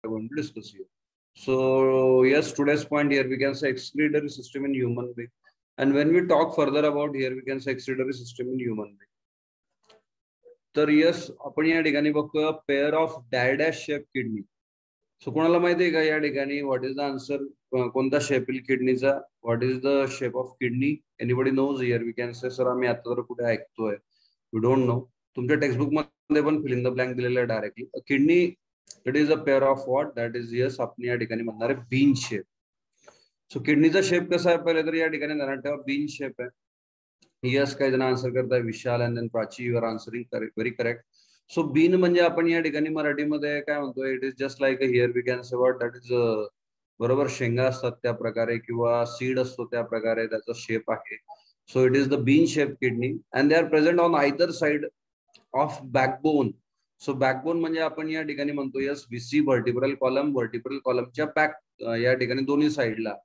going to discuss here. So yes, today's point here we can say excretory system in human being, and when we talk further about here we can say excretory system in human being. तर yes आपण या ठिकाणी बघतोय pair of डायडॅश shape kidney. So कोणाला माहिती आहे का या ठिकाणी व्हॉट इज द आन्सर, कोणता शेप येईल किडनीचा, what is the shape of kidney, anybody knows here we can say sir आम्ही आता तर कुठे ऐकतोय, वी डोंट नो. तुमच्या टेक्स्टबुक मध्ये पण फिल इन द ब्लँक दिलेलं आहे directly. Kidney it is a pair of what, that is yes आपण या ठिकाणी म्हणणार आहे बीन शेप. सो किडनीचा शेप कसा आहे पहिले तर या ठिकाणी ध्यानात ठेवा बीन शेप आहे. यस काही जण आन्सर करताय, Vishal and then Prachi, you are answering very correct. So bean म्हणजे आपण या ठिकाणी मराठीमध्ये काय म्हणतो, it is just like a here we can say what, that is बरोबर शेंगा असतात त्या प्रकारे किंवा सीड असतो त्या प्रकारे त्याचा शेप आहे. So it is the bean shape kidney and they R present on either side of backbone. So backbone म्हणजे आपण या ठिकाणी म्हणतो यस व्हीसी व्हर्टिब्रल कॉलमच्या बॅक या ठिकाणी दोन्ही साइडला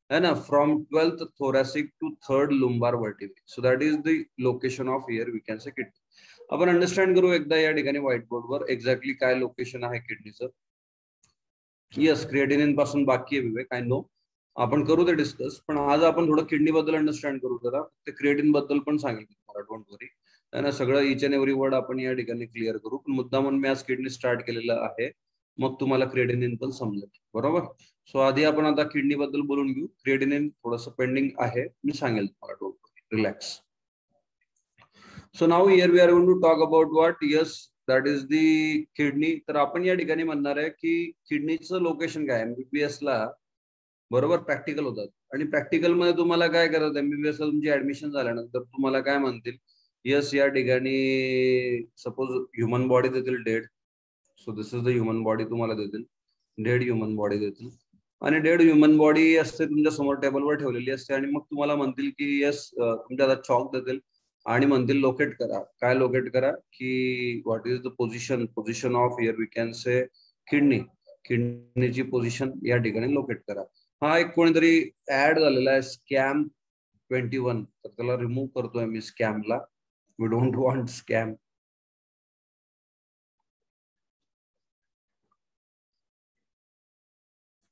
है ना, from 12th thoracic to 3rd lumbar vertebrae. So that is the location of here we can say kidney. आपण अंडरस्टँड करू एकदा या ठिकाणी व्हाईट बोर्ड वर एक्झॅक्टली काय लोकेशन आहे किडनीचं. यस क्रिएटिनिन पासून बाकी आहे विवेक, आय नो, आपण करू ते डिस्कस, पण आज आपण थोडं किडनी बद्दल अंडरस्टँड करू. जरा ते क्रिएटिन बद्दल पण सांगेल तुम्हाला, डोंट वरी. ना सगळं इच अँड एव्हरी वर्ड आपण या ठिकाणी क्लिअर करू, पण मुद्दा म्हणून मी आज किडनी स्टार्ट केलेलं आहे, मग तुम्हाला क्रिएटिनिन पण समजेल. बरोबर. सो आधी आपण आता किडनी बद्दल बोलून घेऊ. क्रिएटिनिन थोडंसं पेंडिंग आहे, मी सांगेल तुम्हाला, don't worry, relax. So now here we are going to talk about what, yes that is the kidney. तर आपण या ठिकाणी म्हणणार आहे की किडनीचं लोकेशन काय. एमबीबीएस ला बरोबर प्रॅक्टिकल होतात आणि प्रॅक्टिकल मध्ये तुम्हाला काय करतात, एमबीबीएस ला तुमची ऍडमिशन झाल्यानंतर तुम्हाला काय म्हणतील, यस या ठिकाणी सपोज ह्युमन बॉडी देतील dead. So this is the human body तुम्हाला देतील, डेड ह्युमन बॉडी देतील आणि डेड ह्युमन बॉडी असते तुमच्या समोर टेबलवर ठेवलेली असते आणि मग तुम्हाला म्हणतील की यस तुमच्या हातात चॉक देतील आणि म्हणतील लोकेट करा. काय लोकेट करा की what is the position of here we can say किडनीची पोझिशन या ठिकाणी लोकेट करा. हा एक कोणीतरी ऍड झालेला आहे स्कॅम 21, तर त्याला रिमूव्ह करतोय मी स्कॅमला. We don't want scam.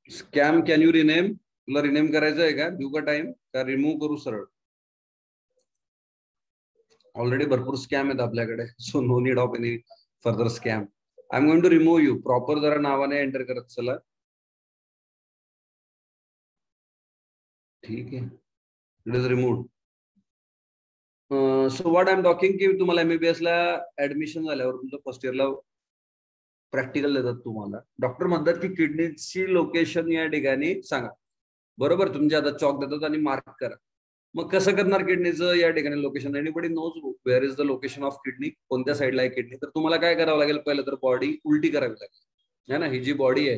Scam can you rename, तुला रिनेम करायचं आहे का, देऊ का टाइम का रिमूव्ह करू सरळ. ऑलरेडी भरपूर स्कॅम आहेत आपल्याकडे, so no need of any further scam. I am going to remove you. Proper जरा नावाने एंटर करत चला. ठीक आहे, it is removed. So what I am talking की तुम्हाला एमबीबीएस ला ऍडमिशन झाल्यावर तुमचं फर्स्ट इयरला प्रॅक्टिकल देतात तुम्हाला. डॉक्टर म्हणतात की किडनीची लोकेशन या ठिकाणी सांगा. बरोबर, तुमच्या आता चॉक देतात आणि मार्क करा. मग कसं करणार किडनीचं या ठिकाणी location. Anybody knows where is the location of kidney, कोणत्या साईडला आहे किडनी. तर तुम्हाला काय करावं लागेल, पहिलं तर बॉडी उलटी करावी लागेल है ना. ही जी बॉडी आहे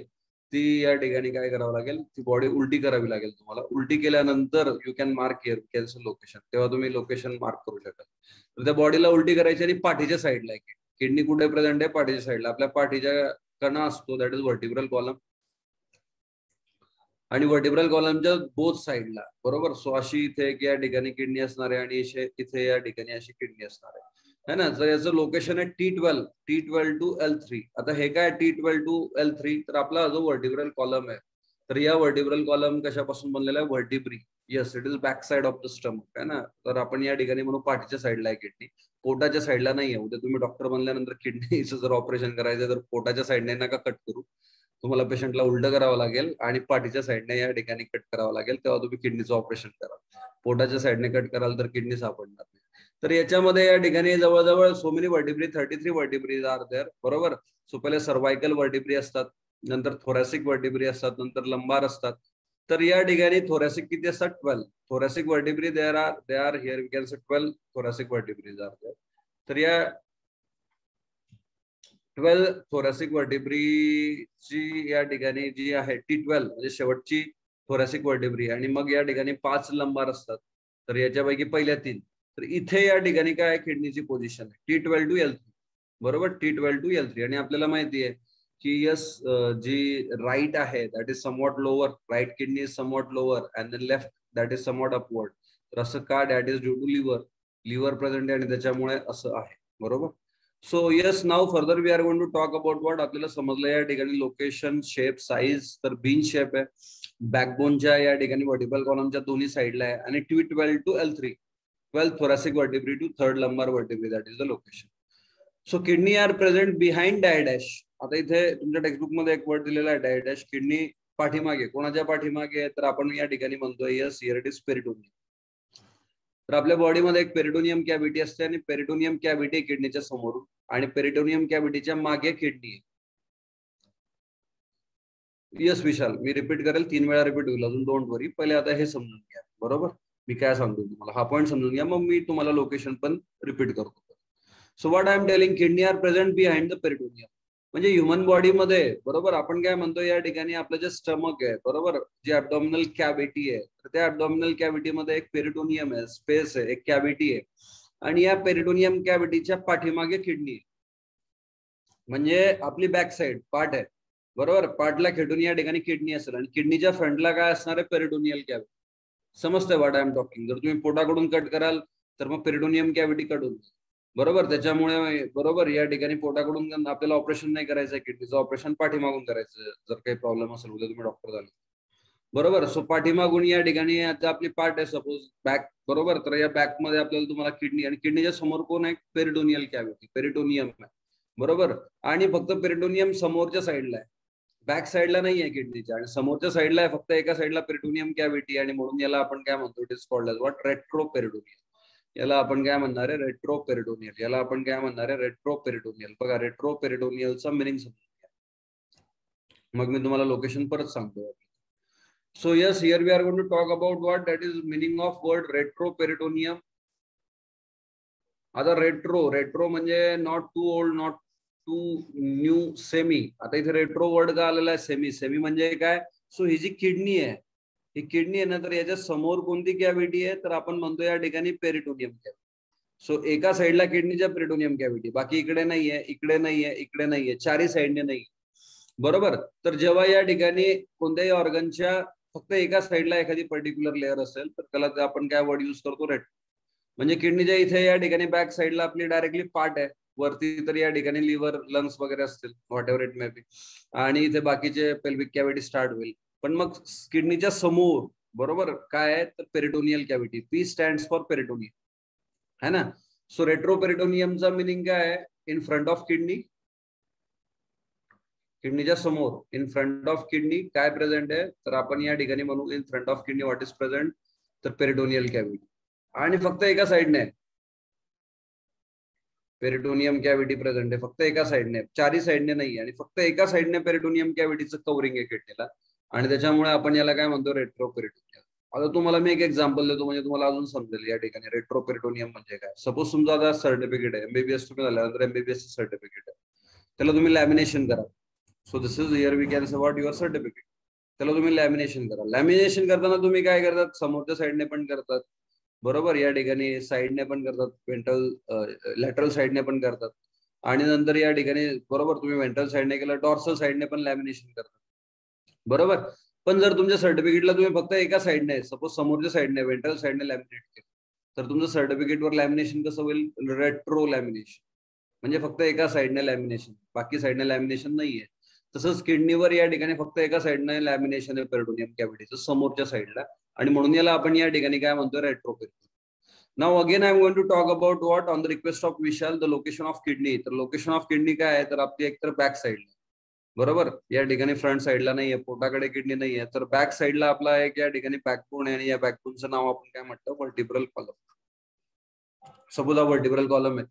ती या ठिकाणी काय करावं लागेल, ती बॉडी उलटी करावी लागेल तुम्हाला. उलटी केल्यानंतर you can mark here cancel location, तेव्हा तुम्ही लोकेशन मार्क करू शकाल. तर त्या बॉडीला उलटी करायची आणि पाठीच्या साईडला आहे किडनी. कुठे प्रेझेंट आहे, पाठीच्या साईडला. आपल्या पाठीच्या कणा असतो दॅट इज व्हर्टिब्रल कॉलम आणि व्हर्टिब्रल कॉलमच्या बोथ साईडला. बरोबर. सो अशी इथे या ठिकाणी किडनी असणार आहे आणि इथे या ठिकाणी अशी किडनी असणार आहे ना. तर याचं लोकेशन आहे T12 टू L3. आता हे काय T12 टू L3, तर आपला जो व्हर्टिब्रल कॉलम आहे, तर या व्हर्टिब्रल कॉलम कशापासून बनलेला आहे, vertebrae. Yes, it is back side of the stomach आहे ना. तर आपण या ठिकाणी म्हणू पाठीच्या साईडला आहे किडनी, पोटाच्या साईडला नाही आहे. उद्या तुम्ही डॉक्टर बनल्यानंतर किडनीचं जर ऑपरेशन करायचं तर पोटाच्या साईडने नका कट करू, तुम्हाला पेशंटला उलट करावं लागेल आणि पाठीच्या साईडने या ठिकाणी कट करावं लागेल, तेव्हा तुम्ही किडनीचं ऑपरेशन करा. पोटाच्या साईडने कट कराल तर किडनी सापडणार नाही. तर याच्यामध्ये या ठिकाणी जवळजवळ सो मेनी व्हर्टिब्री, 33 व्हर्टिब्रीज आर देअर. बरोबर. सो पहिले सर्वायकल व्हर्टिब्री असतात, नंतर थोरॅसिक व्हर्टिब्री असतात, नंतर लंबार असतात. तर या ठिकाणी थोरॅसिक किती असतात, 12 thoracic vertebrae they are here we can say 12 thoracic vertebrae are there. तर या 12 थोरॅसिक व्हर्टिब्रीची या ठिकाणी जी आहे T12 म्हणजे शेवटची थोरॅसिक व्हर्टिब्री, आणि मग या ठिकाणी 5 लंबार असतात. तर याच्यापैकी पहिल्या 3. तर इथे या ठिकाणी काय किडनीची पोझिशन आहे, T12 टू L3. बरोबर, T12 टू L3. आणि आपल्याला माहिती आहे की यस जी राईट आहे that is somewhat lower, right kidney is somewhat lower and then left that is somewhat upward. तर असं का, that is due to liver present आहे आणि त्याच्यामुळे असं आहे. बरोबर. So yes, now further we are going to talk about what आपल्याला समजलं या ठिकाणी लोकेशन, शेप, साईज. तर बीन शेप आहे, बॅकबोनच्या या ठिकाणी वर्टिब्रल कॉलमच्या दोन्ही साईडला आहे आणि T12 to L3, 12th thoracic vertebrae to 3rd lumbar vertebrae, that is the location. So kidney are present behind डायडॅश. आता इथे तुमच्या टेक्स्टबुक मध्ये एक वर्ड दिलेला आहे डायडॅश. किडनी पाठीमागे, कोणाच्या पाठीमागे? तर आपण या ठिकाणी म्हणतोय yes, here it is peritoneum. तर आपल्या बॉडीमध्ये एक पेरिटोनियम कॅव्हिटी असते आणि पेरिटोनियम कॅव्हिटी किडनीच्या समोरून आणि पेरिटोनियम कॅव्हिटीच्या मागे किडनी आहे. यस विशाल, मी रिपीट करेल, 3 वेळा रिपीट होईल अजून, डोंट वरी. पहिले आता हे समजून घ्या, बरोबर? मी काय सांगतो तुम्हाला, हा पॉईंट समजून घ्या, मग मी तुम्हाला लोकेशन पण रिपीट करतो. So what I am telling, kidney are present behind the peritoneum. म्हणजे ह्युमन बॉडीमध्ये, बरोबर, आपण काय म्हणतो या ठिकाणी आपलं जे स्टमक आहे, बरोबर, जे ॲब्डॉमिनल कॅव्हिटी आहे, तर त्या ॲब्डॉमिनल कॅव्हिटीमध्ये एक पेरिटोनियम आहे, स्पेस आहे, एक कॅव्हिटी आहे आणि या पेरिटोनियम कॅव्हिटीच्या पाठीमागे किडनी आहे. म्हणजे आपली बॅक साइड पार्ट आहे, बरोबर. पार्टला खेटून या ठिकाणी किडनी असेल आणि किडनीच्या फ्रंटला काय असणार आहे? Peritoneal cavity. समजतंय व्हॉट आय एम टॉकिंग? जर तुम्ही पोटाकडून कट कराल तर मग पेरिटोनियम कॅव्हिटी कट होईल, बरोबर. त्याच्यामुळे बरोबर या ठिकाणी पोटाकडून आपल्याला ऑपरेशन नाही करायचं, किडनीचं ऑपरेशन पाठीमागून करायचं जर काही प्रॉब्लेम असेल, उद्या तुम्ही डॉक्टर झाले, बरोबर. सो पाठीमागून या ठिकाणी आता आपली पार्ट आहे सपोज बॅक, बरोबर. तर या बॅक मध्ये आपल्याला तुम्हाला किडनी आणि किडनीच्या समोर कोण आहे? पेरिटोनियल कॅव्हिटी, पेरिटोनियम आहे, बरोबर. आणि फक्त पेरिटोनियम समोरच्या साईडला आहे, बॅक साईडला नाही आहे किडनीच्या, आणि समोरच्या साईडला आहे फक्त एका साईडला पेरिटोनियम कॅव्हिटी. आणि म्हणून याला आपण काय म्हणतो? It is called as what? Retroperitoneal. याला आपण काय म्हणणार आहे? रेट्रोपेरिटोनियल. याला आपण काय म्हणणार आहे? रेट्रोपेरिटोनियल. बघा, रेट्रोपेरिटोनियलचा मिनिंग समजून घ्या, मग मी तुम्हाला लोकेशन परत सांगतो. So yes, here we are going to talk about what that is meaning of word retroperitoneum. आता रेट्रो म्हणजे not too old, not too new, semi. आता इथे रेट्रो वर्ड का आलेला आहे? सेमी म्हणजे काय? सो ही जी किडनी आहे, ही किडनी आहे ना, तर याच्या समोर कोणती कॅव्हिटी आहे? तर आपण म्हणतो या ठिकाणी पेरिटोनियम कॅव्हिटी. सो एका साईडला किडनीच्या पेरिटोनियम कॅव्हिटी, बाकी इकडे नाहीये, इकडे नाहीये, इकडे नाहीये, चारही साईडने नाही, बरोबर. तर जेव्हा या ठिकाणी कोणत्याही ऑर्गनच्या फक्त एका साईडला एखादी पर्टिक्युलर लेअर असेल तर त्याला आपण काय वर्ड युज करतो? रेट्रो. म्हणजे किडनीच्या इथे या ठिकाणी बॅक साईडला आपली डायरेक्टली पार्ट आहे, वरती तर या ठिकाणी लिव्हर, लंग्स वगैरे असतील, what ever it may be, आणि इथे बाकीचे पेल्विक कॅव्हिटी स्टार्ट होईल. पण मग किडनीच्या समोर, बरोबर, काय आहे? तर peritoneal cavity. P stands for peritoneum, है ना. सो रेट्रोपेरिटोनियमचा मिनिंग काय आहे? इन फ्रंट ऑफ किडनी, किडनीच्या समोर, इन फ्रंट ऑफ किडनी काय प्रेझेंट आहे? तर आपण या ठिकाणी म्हणू in front of kidney what is present? तर पेरिटोनियल कॅव्हिटी. आणि फक्त एका साईडने आहे पेरिटोनियम कॅव्हिटी प्रेझेंट आहे, फक्त एका साईडने, चारही साईडने नाही. आणि फक्त एका साईडने पेरिटोनियम कॅव्हिटीचं कव्हरिंग आहे किडनीला, आणि त्याच्यामुळे आपण याला काय म्हणतो? रेट्रोपेरिटोनियम. आता तुम्हाला मी एक एक्झाम्पल देतो म्हणजे तुम्हाला अजून समजेल या ठिकाणी रेट्रोपेरिटोनियम म्हणजे काय. सपोज तुमचा आता सर्टिफिकेट आहे, एमबीबीएस तुम्ही झाल्यानंतर एमबीबीएस सर्टिफिकेट आहे, त्याला तुम्ही लॅमिनेशन करा. So this is here we can say what? Your certificate. त्याला तुम्ही लॅमिनेशन करा. लॅमिनेशन करताना तुम्ही काय करतात? समोरच्या साईडने पण करतात, बरोबर, या ठिकाणी साईडने पण करतात, वेंट्रल लॅटरल साईडने पण करतात, आणि नंतर या ठिकाणी, बरोबर, तुम्ही वेंट्रल साईडने केलं, डॉर्सल साईडने पण लॅमिनेशन करतात, बरोबर. पण जर तुमच्या सर्टिफिकेटला तुम्ही फक्त एका साईडने, सपोज समोरच्या साईडने, वेंट्रल साईडने लॅमिनेट केलं, तर तुमचं सर्टिफिकेटवर लॅमिनेशन कसं होईल? Retro lamination. म्हणजे फक्त एका साईडने लॅमिनेशन, बाकी साईडने लॅमिनेशन नाहीये. तसंच किडनीवर या ठिकाणी फक्त एका साईडने लॅमिनेशन आहे पेरिटोनियम कॅव्हिटीचं, समोरच्या साईडला, आणि म्हणून याला आपण या ठिकाणी काय म्हणतो? Retroperitoneum. Now again I am going to talk about what? On the request of Vishal, the location of kidney. तर लोकेशन ऑफ किडनी काय आहे? तर आपली एकतर बॅक साईडला, बरोबर, या ठिकाणी फ्रंट साईडला नाहीये, पोटाकडे किडनी नाहीये, तर बॅक साईडला आपला एक या ठिकाणी बॅकबोन आहे, आणि या बॅकबोनचं नाव आपण काय म्हणतो? Vertebral column. सपोज हा वर्टिब्रल कॉलम आहे,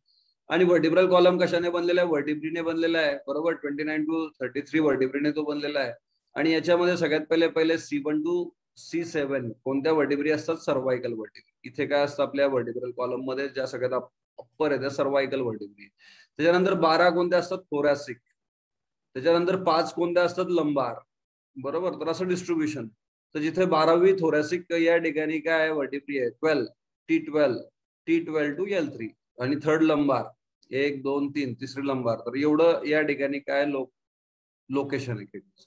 आणि वर्टिब्रल कॉलम कशाने बनलेला आहे? वर्टिब्रीने बनलेला आहे, बरोबर. 29 to 33 वर्टिब्रीने तो बनलेला आहे. आणि याच्यामध्ये सगळ्यात पहिले C1 to C7 कोणत्या वर्टिब्री असतात? Cervical vertebrae. इथे काय असतं आपल्या वर्टिब्रल कॉलम मध्ये? ज्या सगळ्यात अप्पर आहे त्या सर्वायकल वर्टिब्री. त्याच्यानंतर 12 कोणत्या असतात? थोरॅसिक. त्याच्यानंतर 5 कोणत्या असतात? लंबार, बरोबर. तर असं डिस्ट्रीब्युशन. तर जिथे 12वी थोरॅसिक या ठिकाणी काय वर्टिब्री आहे? 12, T12 to L3, आणि 3rd लंबार 1, 2, 3, तिसरी लंबार. तर एवढं या ठिकाणी काय लोकेशन आहे kidney.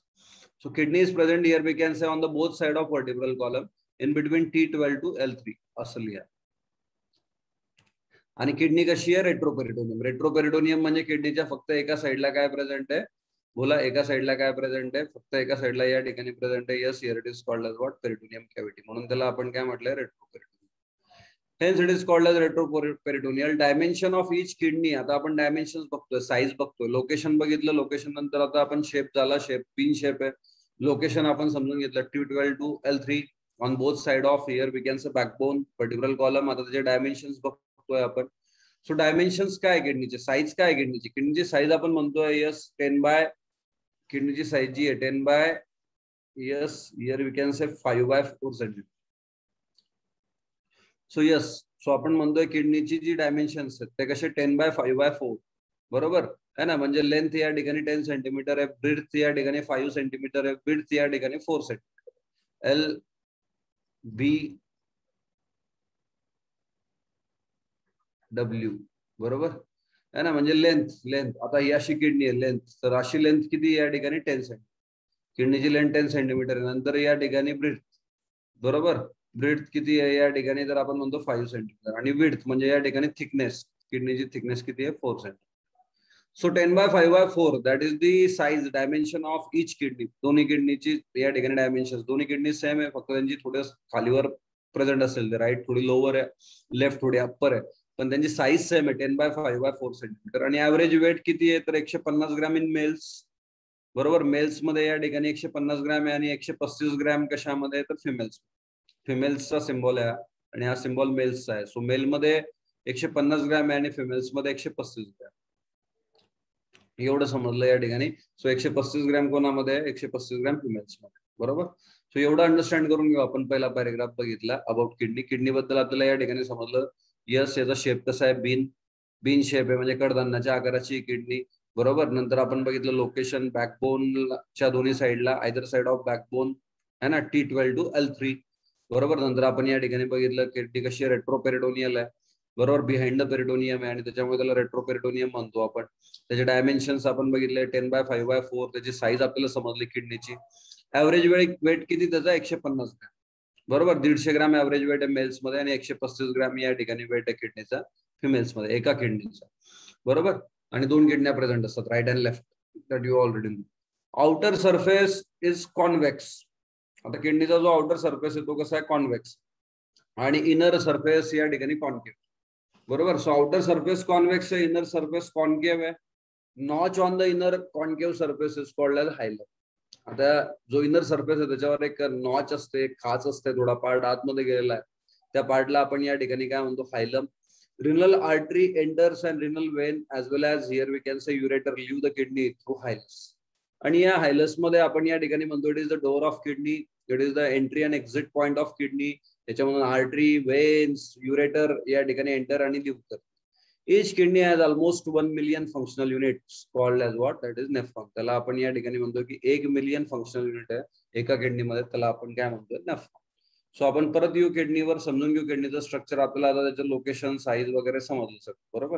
So kidney is present here we can say on the both side of vertebral column in between T12 to L3 असं लिहा. आणि किडनी कशी आहे, रेट्रोपेरिटोनियम. रेट्रोपेरिटोनियम म्हणजे किडनीच्या फक्त एका साईडला काय प्रेझेंट आहे, बोला एका साईडला काय प्रेझेंट आहे, फक्त एका साईडला या ठिकाणी प्रेझेंट आहे. Yes, here it is called as what, peritoneum cavity. म्हणून त्याला आपण काय म्हटलंय, retroperitoneum. Hence it is called as retroperitoneal. Dimension of each kidney. आता आपण डायमेन्शन्स बघतोय, साईज बघतोय, लोकेशन बघितलं, लोकेशन नंतर आता आपण शेप झाला, शेप पिन शेप आहे. लोकेशन आपण समजून घेतलं, T12 to L3 on both side of here we can say backbone, vertebral column. आता त्याचे डायमेन्शन्स बघतोय आपण. सो डायमेन्शन्स काय किडनीचे, साईज काय किडनीची, किडनीची साईज आपण म्हणतोय यस 10 बाय, किडनीची साईज जी आहे 10 by yes here we can say 5/4 centimetre. So yes, so आपण म्हणतोय किडनीची जी डायमेन्शन्स आहेत ते कसे 10/5/4 बरोबर है ना. म्हणजे लेंथ या ठिकाणी 10 सेंटीमीटर आहे, ब्रीथ या ठिकाणी 5 सेंटीमीटर आहे, ब्रीथ या ठिकाणी 4 सेंटीमीटर. एल बी डब्ल्यू बरोबर है ना. म्हणजे लेंथ आता ही अशी किडनी आहे, लेंथ, तर अशी लेंथ किती या ठिकाणी 10 सेंटीमीटर. किडनीची length 10 centimetre. नंतर या ठिकाणी ब्रीथ बरोबर, ब्रीथ किती आहे या ठिकाणी, तर आपण म्हणतो 5 सेंटीमीटर. आणि विड्थ म्हणजे या ठिकाणी थिकनेस, किडनीची थिकनेस किती आहे 4 centimetre. So 10/5/4 that is the size, dimension of each kidney. दोन्ही किडनीची या ठिकाणी डायमेन्शन, दोन्ही किडनी सेम आहे, फक्त त्यांची थोडं खालीवर प्रेझेंट असेल, राईट थोडी लोअर आहे, लेफ्ट थोडी अप्पर आहे, पण त्यांची साईज सेम आहे 10/5/4 सेंटीमीटर. आणि ऍव्हरेज वेट किती आहे, तर 150 ग्रॅम इन मेल्स बरोबर. मेल्स मध्ये या ठिकाणी 150 ग्रॅम आहे, आणि 135 ग्रॅम कशामध्ये, तर फिमेल्स. फिमेल्सचा सिम्बॉल आहे आणि हा सिम्बॉल मेल्सचा आहे. सो मेल मध्ये 150 ग्रॅम आहे आणि फिमेल्स मध्ये 135 ग्रॅम. एवढं समजलं या ठिकाणी. सो 135 ग्रॅम कोणामध्ये, 135 ग्रॅम फिमेल्स मध्ये बरोबर. सो एवढं अंडरस्टँड करून घेऊ आपण. पहिला पॅरेग्राफ बघितला अबाउट किडनी. किडनी बद्दल आपल्याला या ठिकाणी समजलं. यस, याचा शेप कसा आहे, बीन शेप आहे, म्हणजे कडधान्याच्या आकाराची किडनी बरोबर. नंतर आपण बघितलं लोकेशन, बॅकबोनच्या दोन्ही साईडला, आयदर साइड ऑफ बॅकबोन है ना, T12 to L3 बरोबर. नंतर आपण या ठिकाणी बघितलं किडनी कशी रेट्रोपेरिटोनियल आहे बरोबर, बिहाइंड द पेरिटोनियम आहे, आणि त्याच्यामुळे त्याला रेट्रोपेरिटोनियम म्हणतो आपण. त्याचे डायमेन्शन्स आपण बघितले 10/5/4. त्याची साईज आपल्याला समजली किडनीची. ऍव्हरेज वेट किती त्याचा, 150 ग्रॅम बरोबर. 150 ग्रॅम ऍव्हरेज वेट आहे मेल्स मध्ये, आणि 135 ग्रॅम या ठिकाणी वेट आहे किडनीचा फिमेल्स मध्ये, एका किडनीचा बरोबर. आणि 2 किडन्या प्रेझेंट असतात, right and left, that you already know. Outer surface is convex. आता किडनीचा जो आउटर सरफेस आहे तो कसा आहे, कॉन्व्हेक्स, आणि इनर सरफेस या ठिकाणी कॉन्केव्ह बरोबर. सो आउटर सरफेस कॉन्व्हेक्स आहे, इनर सरफेस कॉन्केव्ह आहे. Notch on the inner concave surface is called as hilum. आता जो इनर सरफेस आहे त्याच्यावर एक नॉच असते, एक खाच असते, थोडा पार्ट आतमध्ये गेलेला आहे, त्या पार्टला आपण या ठिकाणी काय म्हणतो, हायलम. Renal artery enters and renal vein as well as here we can say ureter leave the kidney through hilus. आणि या हायलस मध्ये आपण या ठिकाणी म्हणतो it is the door of kidney, it is the entry and exit point of kidney. त्याच्यामधून artery, veins, ureter या ठिकाणी एंटर आणि लिव्ह करतात. Each kidney has almost 1 million functional units called as what, that is nephron. त्याला आपण या ठिकाणी म्हणतो की 1 मिलियन फंक्शनल युनिट आहे एका किडनी मध्ये, त्याला आपण काय म्हणतो, नेफ्रॉन. सो आपण परत येऊ किडनीवर, समजून घेऊ किडनीचं स्ट्रक्चर. आपल्याला आता त्याचं लोकेशन, साईज वगैरे समजलं सगळं बरोबर.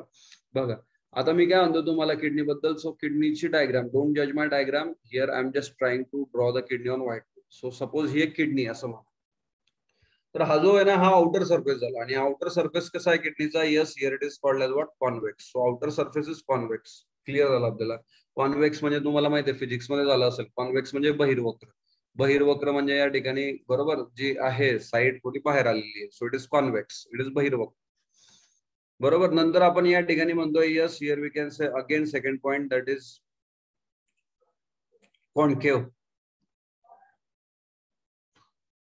बघा आता मी काय म्हणतो तुम्हाला किडनी बद्दल. सो किडनीची डायग्राम, डोंट जज my diagram here, I am just trying to draw the kidney on white. So suppose ही एक किडनी असं म्हणा, तर हा जो आहे ना, हा आउटर सरफेस झाला. आणि आउटर सरफेस कसा आहे किडनीचा, yes here it is called as what, convex. So outer surface is convex. Clear झालं आपल्याला. कॉन्व्हेक्स म्हणजे तुम्हाला माहिती आहे फिजिक्स मध्ये झालं असेल, कॉन्व्हेक्स म्हणजे बहिर्वक्र. बहिर्वक्र म्हणजे या ठिकाणी बरोबर जी आहे साईड थोडी बाहेर आलेली आहे. So it is convex, it is बहिर्वक्र बरोबर. नंतर आपण या ठिकाणी म्हणतोय yes here we can say again second point, that is concave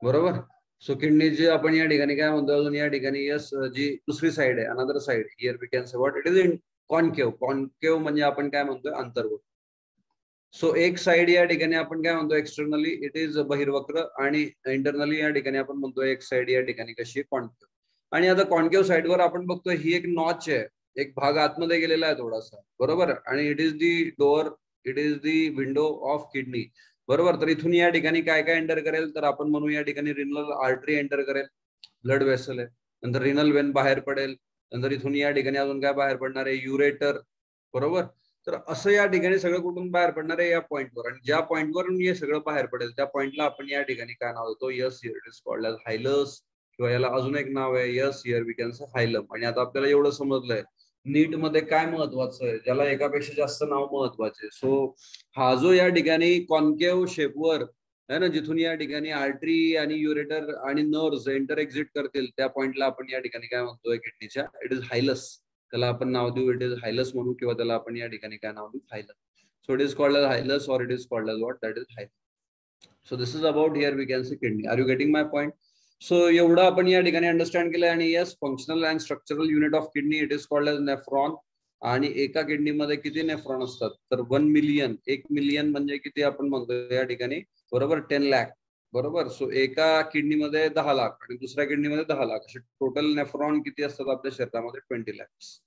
बरोबर. सो किडनीची आपण या ठिकाणी काय म्हणतो अजून या ठिकाणी, यस जी दुसरी साईड आहे, another side, here we can say what, it is in concave. Concave म्हणजे आपण काय म्हणतोय, अंतर्गत. सो एक साइड या ठिकाणी आपण काय म्हणतो, एक्सटर्नली इट इज बहिर्वक्र, आणि इंटरनली या ठिकाणी आपण म्हणतोय एक साइड या ठिकाणी कशी, कॉन्केव्ह. आणि आता कॉन्केव्ह साइडवर आपण बघतोय ही एक नॉच आहे, एक भाग आतमध्ये गेलेला आहे थोडासा बरोबर. आणि it is the door, it is the window of kidney बरोबर. तर इथून या ठिकाणी काय काय एंटर करेल, तर आपण म्हणू या ठिकाणी रिनल आर्टरी एंटर करेल, ब्लड वेसल आहे. नंतर रिनल वेन बाहेर पडेल. नंतर इथून या ठिकाणी अजून काय बाहेर पडणार आहे, युरेटर बरोबर. तर असं या ठिकाणी सगळं कुठून बाहेर पडणार आहे, या पॉईंटवर. आणि ज्या पॉईंटवरून हे सगळं बाहेर पडेल त्या पॉईंटला आपण या ठिकाणी काय नाव देतो, yes here it is called as hilus. किंवा याला अजून एक नाव आहे, yes here we can say hilum. आणि आता आपल्याला एवढं समजलंय नीट मध्ये काय महत्वाचं आहे, ज्याला एकापेक्षा जास्त नाव महत्वाचे. सो हा जो या ठिकाणी कॉन्केव्ह शेपवर आहे ना, जिथून या ठिकाणी आर्टरी आणि युरेटर आणि नर्व्स एंटर एक्झिट करतील त्या पॉइंटला आपण या ठिकाणी काय म्हणतोय किडनीच्या, इट इज हायलस. त्याला आपण नाव देऊ इट इज हायलस म्हणू, किंवा त्याला आपण या ठिकाणी काय नाव देऊ, hilum. So it is called as hilus और it is called as what, that is hilum. So this is about here we can say kidney. Are you getting my point? So एवढं आपण या ठिकाणी अंडरस्टँड केलंय. आणि yes, functional and structural unit of kidney it is called as nephron. आणि एका किडनीमध्ये किती nephron असतात, तर 1 मिलियन. 1 मिलियन म्हणजे किती आपण म्हणतो या ठिकाणी, बरोबर, 10 लाख. बरोबर. सो एका किडनीमध्ये 10 लाख आणि दुसऱ्या किडनीमध्ये 10 लाख, असे टोटल नेफ्रॉन किती असतात आपल्या शरीरामध्ये, 20 lakhs.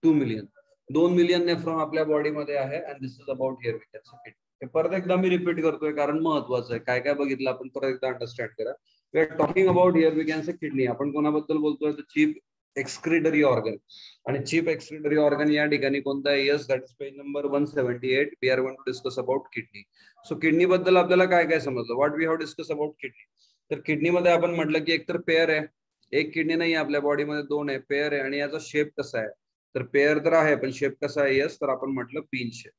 2 मिलियन, 2 मिलियन नेफ्रॉन आपल्या बॉडीमध्ये आहे. And this is about here we can say kidney. हे परत एकदा मी रिपीट करतोय कारण महत्वाचं आहे. काय काय बघितलं आपण परत एकदा अंडरस्टँड करा. We are talking about here we can say kidney. आपण कोणाबद्दल बोलतोय, तर चीफ एक्सक्रीटरी ऑर्गन. आणि चीफ एक्सक्रीटरी ऑर्गन या ठिकाणी कोणता आहे, yes that is page number 178. We are going to discuss about kidney. So kidney बद्दल आपल्याला काय काय समजलं, what we have discussed about kidney. तर किडनीमध्ये आपण म्हटलं की एक तर पेअर आहे, एक किडनी नाही आपल्या बॉडीमध्ये, 2 आहे, पेअर आहे. आणि याचा शेप कसा आहे, तर पेअर तर आहे पण शेप कसा आहे, यस तर आपण म्हटलं पिन शेप.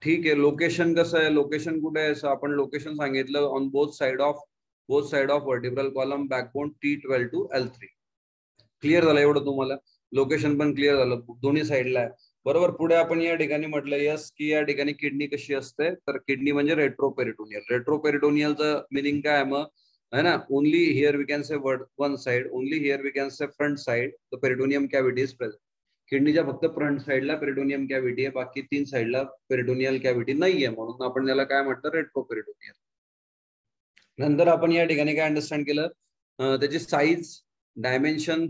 ठीक आहे. लोकेशन कसं आहे, लोकेशन कुठे आहे, असं आपण लोकेशन सांगितलं, on both side of vertebral column, backbone T12 to L3. Clear झालं एवढं तुम्हाला, लोकेशन पण क्लिअर झालं, दोन्ही साईडला आहे. बरोबर. पुढे आपण या ठिकाणी म्हटलं यस की या ठिकाणी किडनी कशी असते, तर किडनी म्हणजे रेट्रोपेरिटोनियल. रेट्रोपेरिटोनियलचं मिनिंग काय आहे मग, है ना, only here we can say one side, only here we can say front side the peritoneum cavity is present. किडनीच्या फक्त फ्रंट साइडला पेरिटोनियम कॅव्हिटी आहे, बाकी 3 साइडला पेरिटोनियल कॅव्हिटी नाहीये, म्हणून आपण त्याला काय म्हणतो, रेट्रोपेरिटोनियल. नंतर आपण या ठिकाणी काय अंडरस्टँड केलं, त्याची साईज, डायमेन्शन,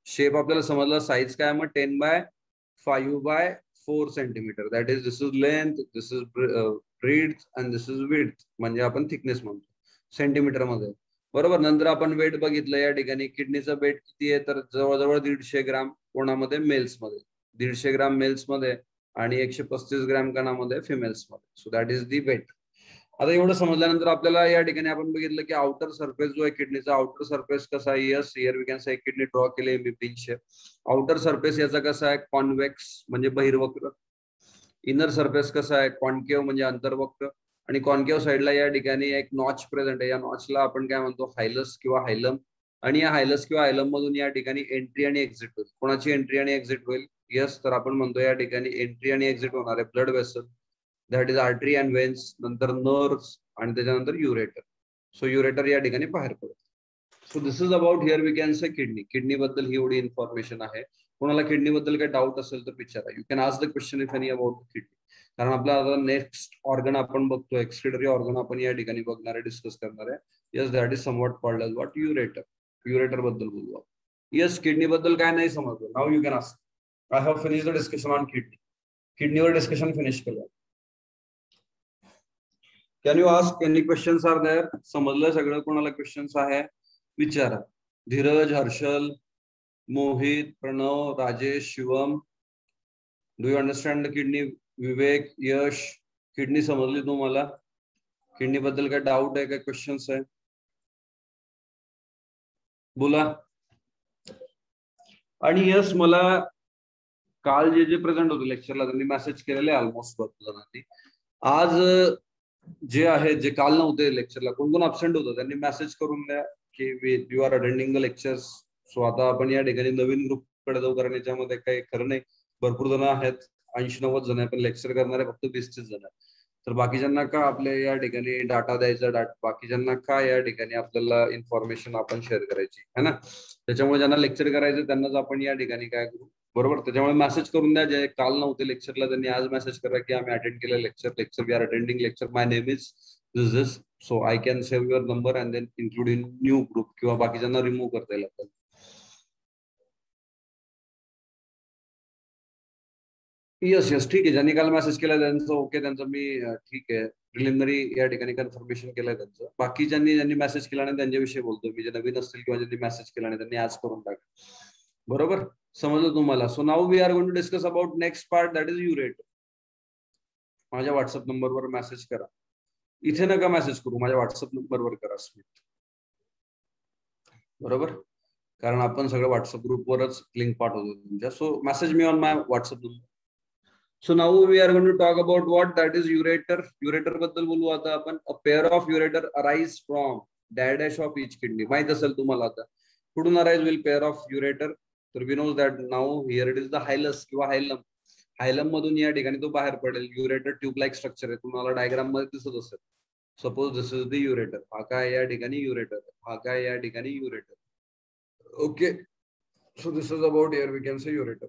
शेप आपल्याला समजलं. साईज काय मग 10/5/4 centimetre. That is this is length, this is breadth and this is width, म्हणजे आपण थिकनेस म्हणतो सेंटीमीटर मध्ये. बरोबर. नंतर आपण वेट बघितलं या ठिकाणी. किडनीचं वेट किती आहे, तर जवळजवळ 150 ग्राम कोणामध्ये, मेल्स मध्ये, 150 ग्राम मेल्स मध्ये आणि 135 ग्राम कणामध्ये, फिमेल्स मध्ये. So that is the weight. आता एवढं समजल्यानंतर आपल्याला या ठिकाणी आपण बघितलं की आउटर सरफेस जो आहे किडनीचा, आउटर सरफेस कसा आहे, yes here we can say kidney draw केले मी पिन शेप. आउटर सरफेस याचा कसा आहे, कॉन्व्हेक्स म्हणजे बहिर्वक्र. इनर सरफेस कसा आहे, कॉन्केव्ह म्हणजे अंतर्वक्र. आणि कॉन्केव्ह साईडला या ठिकाणी एक नॉच प्रेझेंट आहे, या नॉचला आपण काय म्हणतो, हायलस किंवा हायलम. आणि या हायलस किंवा हायलम मधून या ठिकाणी एंट्री आणि एक्झिट होईल. कोणाची एंट्री आणि एक्झिट होईल, यस तर आपण म्हणतो या ठिकाणी एंट्री आणि एक्झिट होणार आहे blood vessel, that is artery and veins, नंतर नर्व्स आणि त्याच्यानंतर युरेटर. सो युरेटर या ठिकाणी बाहेर पडतो. So this is about here we can say kidney. Kidney बद्दल ही एवढी इन्फॉर्मेशन आहे. कोणाला किडनी बद्दल काही डाऊट असेल तर विचारा, you can ask the question if any about kidney. कारण आपला आता नेक्स्ट ऑर्गन आपण बघतो, एक्सक्रीटरी ऑर्गन आपण या ठिकाणी बघणार आहे, डिस्कस करणार आहे. Yes that is somewhat called as what, ureter. Ureter बद्दल बोलू आपण. यस, किडनी बद्दल काय नाही समजलं, नाव you can ask. I have finish the discussion on kidney. किडनीवर डिस्कशन फिनिश केलं. Can you ask any questions are there? समजलं सगळं? कोणाला क्वेश्चन्स आहे विचारा. Dhiraj, Harshal, Mohit, Pranav, Rajesh, Shivam, do you understand the kidney? Vivek, Yash, kidney समजली तुम्हाला? किडनी बद्दल काय डाऊट आहे, काय क्वेश्चन्स आहे? बोला. आणि यस, मला काल जे जे प्रेझेंट होते लेक्चरला त्यांनी मेसेज केलेले ऑलमोस्ट भरपूर जणांनी. आज जे आहे, जे काल नव्हते लेक्चरला, कोण कोण अब्सेंट होतं त्यांनी मेसेज करून द्या की you are attending the lectures. So आता आपण या ठिकाणी नवीन ग्रुप कडे जाऊ, कारण याच्यामध्ये काही खरं नाही, भरपूर जण आहेत, 80-90 जण आहे, पण लेक्चर करणारे फक्त 20-30 जण आहेत. तर बाकीच्यांना का आपल्या या ठिकाणी डाटा द्यायचा, बाकीच्यांना का या ठिकाणी आपल्याला इन्फॉर्मेशन आपण शेअर करायची है ना. त्याच्यामुळे ज्यांना लेक्चर करायचं त्यांनाच आपण या ठिकाणी काय करू, बरोबर. त्याच्यामुळे मेसेज करून द्या, जे काल नव्हते लेक्चरला त्यांनी आज मेसेज करा की आम्ही अटेंड केलं lecture we are attending lecture, my name is this. So I can save your number and then include in new group, किंवा बाकीच्यांना रिमूव्ह करता येईल आपल्याला. यस यस, ठीक आहे. ज्यांनी काल मेसेज केला त्यांचं ओके, त्यांचं मी ठीक आहे, प्रिलिमिनरी या ठिकाणी कन्फर्मेशन केलंय त्यांचं. बाकीच्यांनी ज्यांनी मेसेज केला नाही त्यांच्याविषयी बोलतो मी, जे नवीन असतील किंवा ज्यांनी मेसेज केला नाही त्यांनी आज करून टाका. बरोबर, समजलं तुम्हाला? So now we are going to discuss about next part, that is ureter. माझ्या व्हॉट्सअप नंबरवर मेसेज करा. इथे नका मेसेज करू, माझ्या व्हॉट्सअप नंबरवर करा स्मित. बरोबर. कारण आपण सगळं व्हॉट्सअप ग्रुपवरच लिंक पाठवतो तुमच्या. So message me on my WhatsApp number. So now we are going to talk about what that is ureter. Ureter बद्दल बोलू आता आपण. A pair of ureter arise from dash of each kidney. माहित असेल तुम्हाला आता कुठून arise will pair of ureter. तर we know that now here it is the hilus किंवा hilum. Hilum मधून या ठिकाणी तो बाहेर पडेल. Ureter ट्यूब लाईक स्ट्रक्चर आहे, तुम्हाला डायग्राम मध्ये दिसत असेल. Suppose this is the ureter. हा काय या ठिकाणी ureter, हा काय या ठिकाणी ureter. Okay, so this is about here we can say ureter.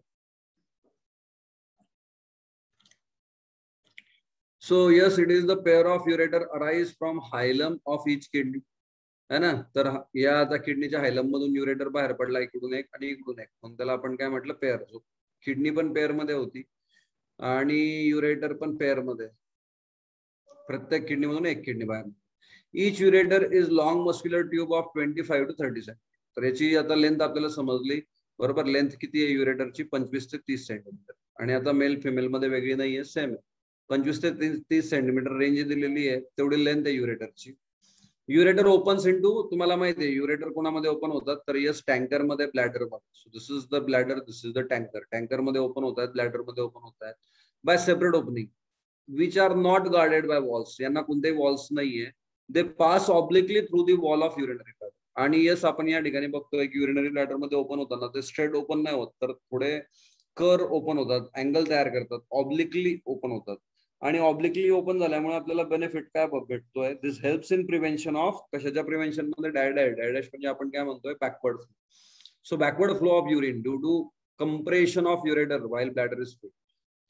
So yes, it is the pair of ureter arise from hilum of each kidney. है ना. तर या आता किडनीच्या हायलम मधून युरेटर बाहेर पडला, इकडून एक आणि इकडून एक, मग त्याला आपण काय म्हटलं, पेअर. सो किडनी पण पेअर मध्ये होती आणि युरेटर पण पेअर मध्ये. प्रत्येक किडनी मधून एक किडनी बाहेर. Each ureter is long muscular tube of 25 to 30 centimetre. तर याची आता लेंथ आपल्याला समजली बरोबर. लेंथ किती आहे युरेटरची? 25 ते 30 सेंटीमीटर. आणि आता मेल फिमेल मध्ये वेगळी नाहीये, सेम आहे. 25 ते 30 सेंटीमीटर रेंज दिलेली आहे, तेवढी लेंथ आहे युरेटरची. युरेटर ओपन्स इनटू, तुम्हाला माहिती आहे युरेटर कोणामध्ये ओपन होतात, तर यस टँकर मध्ये, ब्लॅडर मध्ये. So this is the bladder, this is the tanker. Tanker मध्ये ओपन होत आहेत, ब्लॅडर मध्ये ओपन होत आहेत by separate opening which are not guarded by walls. यांना कोणतेही वॉल्स नाहीये. They pass obliquely through the wall of urinary bladder. आणि यस आपण या ठिकाणी बघतोय की युरिनरी ब्लॅडर मध्ये ओपन होताना ते स्ट्रेट ओपन नाही होत, तर थोडे कर ओपन होतात, अँगल तयार करतात, ऑब्लिकली ओपन होतात. आणि ऑब्लिकली ओपन झाल्यामुळे आपल्याला बेनिफिट काय भेटतोय? This helps in prevention of, कशाच्या प्रिव्हेन्शन मध्ये? डायडॅश म्हणजे आपण काय म्हणतोय, backward flow. So backward flow of urine due to compression of ureter while bladder is full.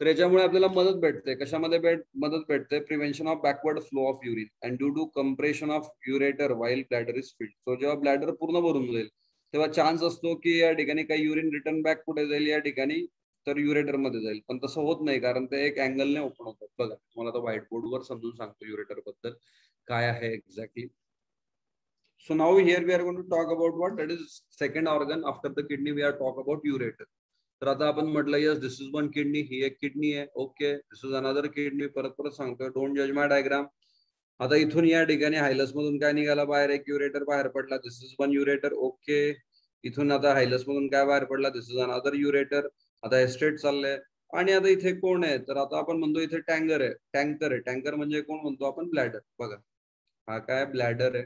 तर याच्यामुळे आपल्याला मदत भेटते. कशामध्ये मदत भेटते? Prevention of backward flow of urine and due to compression of ureter while bladder is filled. So जेव्हा bladder पूर्ण भरून जाईल तेव्हा चान्स असतो की या ठिकाणी काही युरिन रिटर्न बॅक कुठे जाईल? या ठिकाणी, तर युरेटर मध्ये जाईल. पण तसं होत नाही, कारण ते एक अँगलने ओपन होतात. बघा तुम्हाला आता व्हाईट बोर्डवर समजून सांगतो युरेटर बद्दल काय आहे exactly. So now here we are going to talk about what that is second organ after the kidney. We are talk about ureter. तर आता आपण म्हटलं yes this is one kidney, ही एक किडनी आहे. Okay, this is another kidney. परत परत सांगतोय, डोंट जज माय डायग्राम. आता इथून या ठिकाणी हायलस मधून काय निघाला बाहेर? एक युरेटर बाहेर पडला. दिस इज वन युरेटर. ओके, इथून आता हायलस मधून काय बाहेर पडला? दिस इज अनदर युरेटर. आता हे स्ट्रेट चाललंय. आणि आता इथे कोण आहे? तर आता आपण म्हणतो इथे टँकर आहे. टँकर आहे. टँकर म्हणजे कोण म्हणतो आपण? ब्लॅडर. बघा हा काय ब्लॅडर आहे,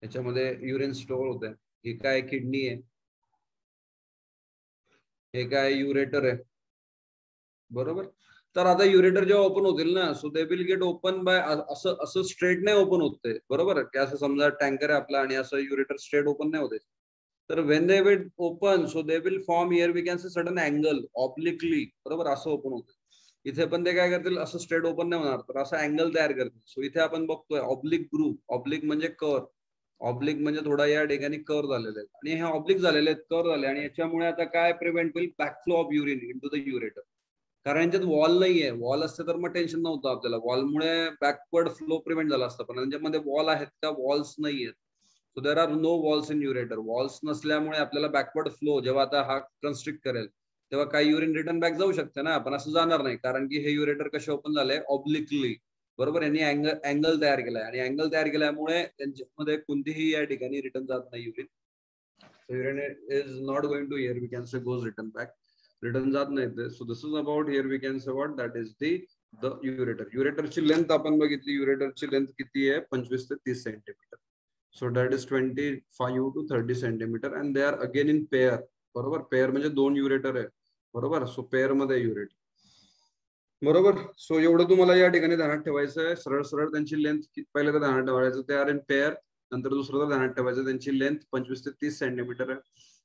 याच्यामध्ये युरिन स्टोअर होत आहे. हे काय किडनी आहे, हे काय युरेटर आहे बरोबर. तर आता युरेटर जेव्हा ओपन होतील ना, so they will get open by, असं स्ट्रेट नाही ओपन होते बरोबर. की असं समजा टँकर आहे आपला आणि असं युरेटर स्ट्रेट ओपन नाही होते. तर when they will open, so they will form here we can say sudden angle obliquely बरोबर. असं ओपन होतं. इथे पण ते काय करतील? असं स्ट्रेट ओपन नाही होणार, तर असं अँगल तयार करतील. सो इथे आपण बघतोय ऑब्लिक ग्रुप. ऑब्लिक म्हणजे कर, ऑब्लिक म्हणजे थोडा या ठिकाणी कर झालेले आहेत आणि हे ऑब्लिक झालेले आहेत, कर झाले. आणि याच्यामुळे आता काय प्रिव्हेंट होईल? Backflow of urine into the ureter. कारण यांच्यात वॉल नाहीये. वॉल असते तर मग टेन्शन नव्हतं आपल्याला. वॉलमुळे बॅकवर्ड फ्लो प्रिव्हेंट झाला असता, पण यांच्यामध्ये वॉल आहेत का? वॉल्स नाहीयेत. So there are no walls in ureter. Walls नसल्यामुळे आपल्याला बॅकवर्ड फ्लो जेव्हा आता हा कन्स्ट्रिक्ट करेल तेव्हा काही युरिन रिटर्न बॅक जाऊ शकते ना, पण असं जाणार नाही, कारण की हे युरेटर कसे ओपन झाले? ऑब्लिकली बरोबर. यांनी अँगल तयार केलाय आणि अँगल तयार केल्यामुळे त्यांच्यामध्ये कोणतीही या ठिकाणी रिटर्न जात नाही urine. So urine is not going to here we can say goes return back. Return जात नाही ते. So this is about here we can say what that is the ureter. युरेटरची लेंथ आपण बघितली. युरेटरची लेंथ किती आहे? 25 ते 30 centimetre. So that is 25 to 30 centimetre and they are again in pair बरोबर. पेअर म्हणजे दोन युरेटर आहे बरोबर. सो पेअर मध्ये युरेटर बरोबर. सो एवढं तुम्हाला या ठिकाणी ध्यानात ठेवायचं आहे. सरळ सरळ त्यांची लेंथ पहिलं तर ध्यानात ठेवायचं, ते आर इन पेअर. नंतर दुसरं तर ध्यानात ठेवायचं त्यांची लेंथ 25 ते 30 सेंटीमीटर आहे.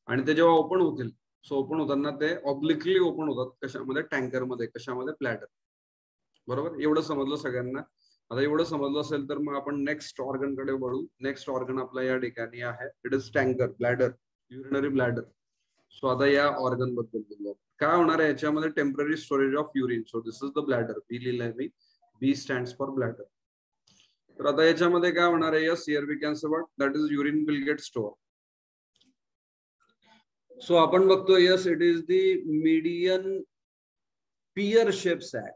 आणि ते जेव्हा ओपन होतील, सो ओपन होताना ते ऑब्लिकली ओपन होतात. कशामध्ये? टँकर मध्ये. कशामध्ये? ब्लॅडर बरोबर. एवढं समजलं सगळ्यांना. आता एवढं समजलं असेल तर मग आपण नेक्स्ट ऑर्गन कडे वळू. नेक्स्ट ऑर्गन आपला या ठिकाणी आहे, it is tanker, bladder, urinary bladder. So आता या ऑर्गन बद्दल बोलू. काय होणार आहे याच्यामध्ये? Temporary storage of urine. So this is the bladder. B लिहिलंय मी. B stands for bladder. तर आता याच्यामध्ये काय होणार आहे? Yes here we can say what that is urine will get store. So आपण बघतो yes it is the median pear shape sac.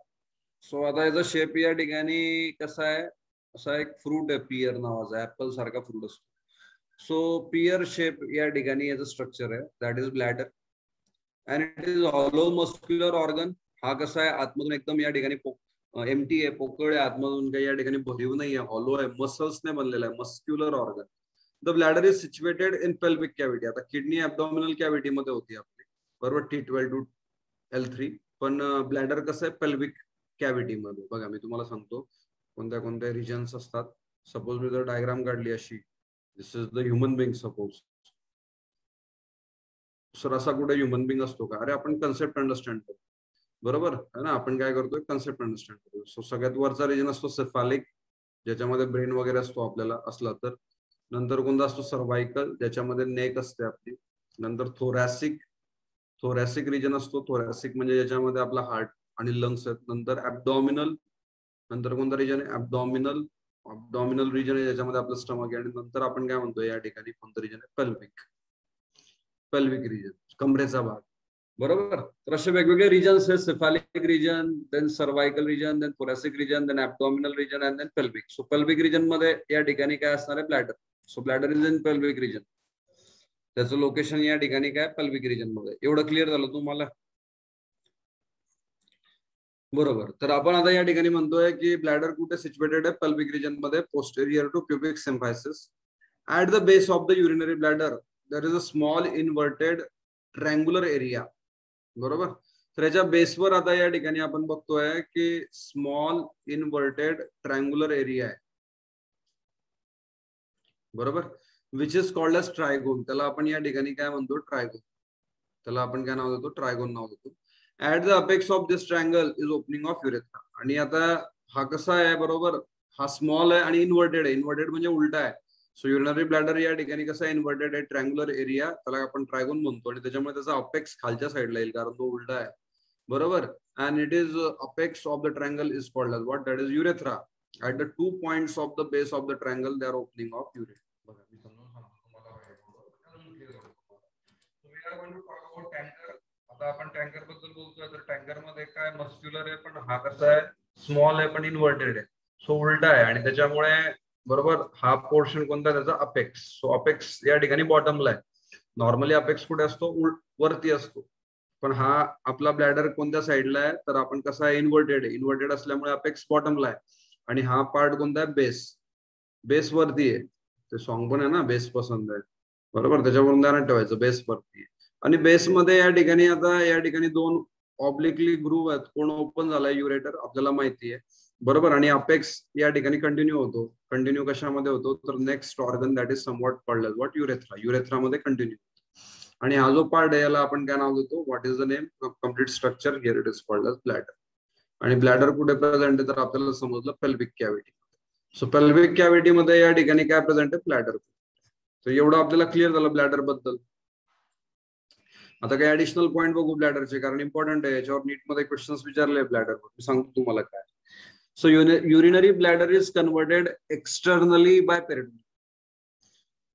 So आता याचा शेप या ठिकाणी कसा आहे? असा एक फ्रूट आहे पियर नावाचा, ऍपल सारखा फ्रूट असतो. सो पियर शेप या ठिकाणी याचं स्ट्रक्चर आहे, that is bladder. And it is hollow muscular organ. हा कसा आहे, आतमधून एकदम या ठिकाणी एमटी आहे, पोकळ आहे, आतमधून काही या ठिकाणी भरीव नाही आहे, हॉलो आहे, मसल्सने बनलेला आहे, muscular organ. The bladder is situated in pelvic cavity. आता किडनी ॲब्डॉमिनल कॅव्हिटी मध्ये होती आपली, बरोबर, T12 to L3. पण ब्लॅडर कसं आहे, पेल्विक कॅव्हिटी मध्ये. बघा मी तुम्हाला सांगतो कोणत्या कोणत्या रिजन्स असतात. सपोज मी जर डायग्राम काढली अशी, this is the human being suppose. Sir असा कुठे ह्युमन बिंग असतो का? अरे आपण कन्सेप्ट अंडरस्टँड करतो, बरोबर आहे ना. आपण काय करतोय, कन्सेप्ट अंडरस्टँड करतो. सो सगळ्यात वरचा रिजन असतो सेफालिक, ज्याच्यामध्ये ब्रेन वगैरे असतो आपल्याला असला तर. नंतर कोणता असतो, सर्वायकल, ज्याच्यामध्ये नेक असते आपली. नंतर थोरॅसिक, थोरॅसिक रिजन असतो. थोरॅसिक म्हणजे ज्याच्यामध्ये आपला हार्ट आणि लंग्स आहेत. नंतर ऍब्डॉमिनल, नंतर कोणता रिजन आहे, ऍब्डॉमिनल, ऍब्डॉमिनल रिजन आहे ज्याच्यामध्ये आपलं स्टमक आहे. आणि नंतर आपण काय म्हणतो या ठिकाणी कोणतं रिजन आहे, पेल्विक, पेल्विक रिजन, कमरेचा भाग, बरोबर. तर असे वेगवेगळे रिजन्स आहेत, cephalic region, then cervical region, then thoracic region, then abdominal region and then pelvic. So pelvic region मध्ये या ठिकाणी काय असणार आहे, bladder. So bladder is in pelvic region. त्याचं लोकेशन या ठिकाणी काय, पेल्विक रिजन मध्ये. एवढं क्लिअर झालं तुम्हाला, बरोबर. तर आपण आता या ठिकाणी म्हणतोय की ब्लॅडर कुठे सिच्युएटेड आहे, पेल्विक रिजन मध्ये, posterior to pubic symphysis. At the base of the urinary bladder there is a small inverted triangular area, बरोबर. तर याच्या बेसवर आता या ठिकाणी आपण बघतोय की स्मॉल इन्व्हर्टेड ट्रँग्युलर एरिया आहे, बरोबर, विच इज कॉल्ड एज ट्रायगोन. त्याला आपण या ठिकाणी काय म्हणतो, ट्रायगोन. त्याला आपण काय नाव देतो, ट्रायगोन नाव देतो. At the apex of this triangle is opening of urethra. आणि आता हा कसा आहे, बरोबर, हा स्मॉल आहे आणि इन्व्हर्टेड आहे. इन्व्हर्टेड म्हणजे उलटा आहे. सो युरिनरी ब्लॅडर या ठिकाणी कसा आहे, इन्व्हर्टेड आहे, ट्रँग्युलर एरिया, त्याला आपण ट्रायगोन म्हणतो. आणि त्याच्यामुळे त्याचा अपेक्स खालच्या साईडला येईल कारण तो उलटा आहे, बरोबर. And it is apex of the triangle is called as what, that is urethra. At the 2 points of the base of the triangle they are opening of urethra. बघा मी समजून सांगतो तुम्हाला, आता आपण टँकर बद्दल बोलतोय, तर टँकर मध्ये काय, मस्क्युलर आहे पण हा कसा आहे, स्मॉल आहे पण इन्व्हर्टेड आहे, सो उलटा आहे. आणि त्याच्यामुळे, बरोबर, हा पोर्शन कोणता, त्याचा अपेक्स. सो अपेक्स या ठिकाणी बॉटमला आहे. नॉर्मली अपेक्स कुठे असतो, वरती असतो. पण हा आपला ब्लॅडर कोणत्या साईडला आहे, तर आपण कसा आहे, इन्व्हर्टेड आहे. इन्व्हर्टेड असल्यामुळे अपेक्स बॉटमला आहे. आणि हा पार्ट कोणता आहे, बेस, बेस वरती आहे. ते सॉन्ग पण आहे ना, बेस पसंद आहे, बरोबर, त्याच्यावरून ध्यानात ठेवायचं, बेस वरती. आणि बेसमध्ये या ठिकाणी, आता या ठिकाणी 2 ऑब्लिकली ग्रूव्ह आहेत. कोण ओपन झालाय, युरेटर, आपल्याला माहिती आहे, बरोबर. आणि अपेक्स या ठिकाणी कंटिन्यू होतो. कंटिन्यू कशामध्ये होतो, तर next organ that is somewhat called as what, urethra. युरेथ्रामध्ये कंटिन्यू. आणि हा जो पार्ट आहे याला आपण काय नाव देतो, what is the name, complete structure, here it is called as bladder. आणि ब्लॅडर कुठे प्रेझेंट आहे, तर आपल्याला समजलं pelvic cavity. So pelvic cavity मध्ये या ठिकाणी काय प्रेझेंट आहे, ब्लॅडर. तर एवढं आपल्याला क्लिअर झालं ब्लॅडर बद्दल. आता काही ऍडिशनल पॉईंट बघू ब्लॅडरचे, कारण इम्पॉर्टंट आहे, याच्यावर नीट मध्ये क्वेश्चन्स विचारले ब्लॅडरवर. मी सांगतो तुम्हाला काय. So urinary bladder is converted externally by peritoneum.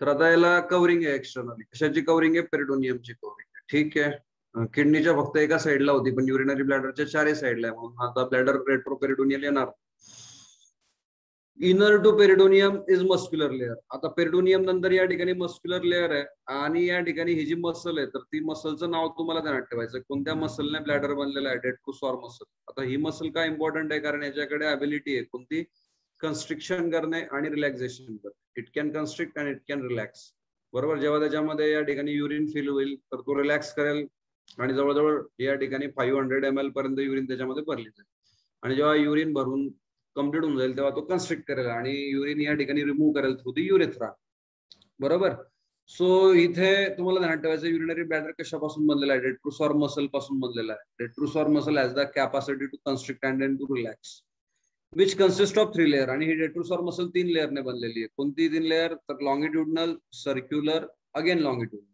तर आता याला कव्हरिंग आहे एक्सटर्नली. कशाची कव्हरिंग आहे, पेरिटोनियमची कव्हरिंग आहे, ठीक आहे. किडनीच्या फक्त एका साईडला होती, पण युरिनरी ब्लॅडरच्या 4ही साईडला आहे, म्हणून आता ब्लॅडर रेट्रोपेरिटोनियल येणार. Inner to peritoneum is muscular layer. आता पेरिटोनियम नंतर या ठिकाणी मस्क्युलर लेअर आहे. आणि या ठिकाणी ही जी मसल आहे, तर ती मसलचं नाव तुम्हाला ध्यानात ठेवायचं. कोणत्या मसलने ब्लॅडर बनलेला आहे, डेट्रोसॉर मसल. आता ही मसल काय इम्पॉर्टंट आहे, कारण याच्याकडे अबिलिटी आहे कोणती, कन्स्ट्रिक्शन करणे आणि रिलॅक्सेशन करणे. It can constrict and it can relax, बरोबर. जेव्हा त्याच्यामध्ये या ठिकाणी युरिन फिल होईल, तर तो रिलॅक्स करेल. आणि जवळजवळ या ठिकाणी 500 ml पर्यंत युरिन त्याच्यामध्ये भरली जाईल. आणि जेव्हा युरिन भरून कम्प्लीट होऊन जाईल, तेव्हा तो कन्स्ट्रिक्ट करेल आणि युरिन या ठिकाणी रिमूव्ह करेल थ्रू दी युरेथ्रा, बरोबर. सो इथे तुम्हाला ध्यानात ठेवायचं, युरिनरी ब्लॅडर कशापासून बनलेला आहे, डेट्रोसॉर मसल पासून बनलेला आहे. Detrusor muscle has the capacity to constrict and to relax, which consist of 3 layer. आणि ही डेट्रोसॉर मसल 3 लेअरने बनलेली आहे. कोणती 3 लेअर, तर लॉंगिट्युडनल, सर्क्युलर, अगेन लॉंगिट्युडनल,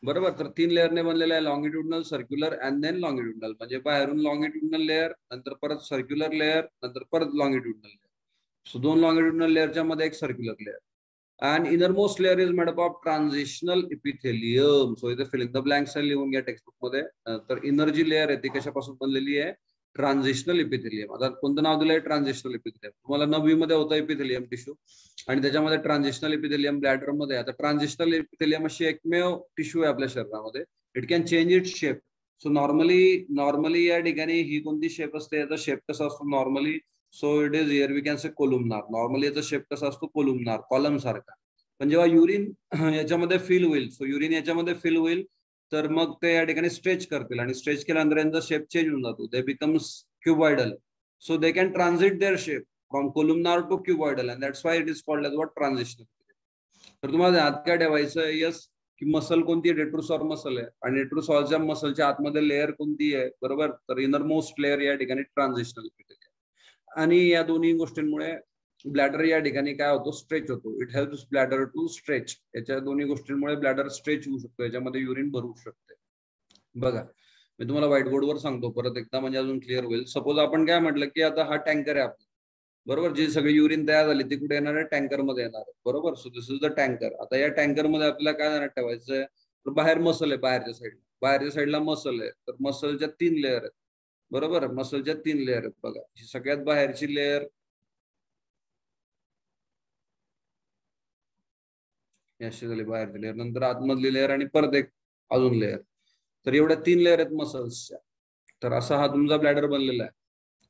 बरोबर. तर 3 लेअरने बनलेला आहे, लॉंगिट्युडनल, सर्क्युलर अँड देन लॉंगिट्युडनल. म्हणजे बाहेरून लॉंगिट्युडनल लेअर, नंतर परत सर्क्युलर लेअर, नंतर परत लॉंगिट्युडनल लेअर. सो 2 लॉंगिट्युडनल लेअरच्या मध्ये एक circular layer. And innermost layer is made up of transitional epithelium. So इथे फिल इन द ब्लँक्स लिहून घ्या टेक्स्टबुक मध्ये. तर इनर जी लेअर आहे ती कशापासून बनलेली आहे, ट्रान्झिशनल इपिथेलियम. आता कोणतं नाव दिलंय? ट्रान्झिशनल इपिथेलियम. तुम्हाला 9वी मध्ये होतं इपिथेलियम टिश्यू आणि त्याच्यामध्ये ट्रान्झिशनल इपिथेलियम ब्लॅडर मध्ये. आता ट्रान्झिशनल इपिथेलियम अशी एकमेव टिश्यू आहे आपल्या शरीरामध्ये. It can change it shape. So normally या ठिकाणी ही कोणती शेप असते? याचा शेप कसा असतो normally? So it is here we can say columnar. Normally याचा शेप कसा असतो? कोलुमनार, कॉलम सारखा. पण जेव्हा युरिन याच्यामध्ये फिल होईल, सो युरिन याच्यामध्ये फिल होईल, तर मग ते या ठिकाणी स्ट्रेच करतील आणि स्ट्रेच केल्यानंतर यांचा शेप चेंज होऊन जातो. They becomes cuboidal. So they can transit their shape from columnar to cuboidal and that's why it is called as what? Transitional. तर तुम्हाला हात काय ठेवायचं? यस, की मसल कोणती आहे? डेट्रोसॉर मसल आहे आणि डेट्रोसॉरच्या मसलच्या आतमध्ये लेअर कोणती आहे? बरोबर, तर इनर मोस्ट लेअर या ठिकाणी ट्रान्झिशनल. आणि या दोन्ही गोष्टींमुळे ब्लॅडर या ठिकाणी काय होतो? स्ट्रेच होतो. It helps bladder to stretch. याच्या दोन्ही गोष्टींमुळे ब्लॅडर स्ट्रेच होऊ शकतो, याच्यामध्ये युरिन भरू शकते. बघा, मी तुम्हाला व्हाईट बोर्डवर सांगतो परत एकदा, म्हणजे अजून क्लिअर होईल. सपोज आपण काय म्हटलं की आता हा टँकर आहे आपला, बरोबर. जी सगळी युरिन तयार झाली ती कुठे येणार आहे? टँकर मध्ये येणार आहे, बरोबर. So this is the tanker. आता या टँकर मध्ये आपल्याला काय जाणार ठेवायचं? तर बाहेर मसल आहे, बाहेरच्या साईडला मसल आहे. तर मसलच्या 3 लेअर आहेत, बरोबर. मसलच्या 3 लेअर आहेत. बघा, सगळ्यात बाहेरची लेअर अशी झाली, बाहेरची लेअर, नंतर आतमधली लेअर आणि परत एक अजून लेअर. तर एवढ्या 3 लेअर आहेत मसल्सच्या. तर असा हा तुमचा ब्लॅडर बनलेला आहे.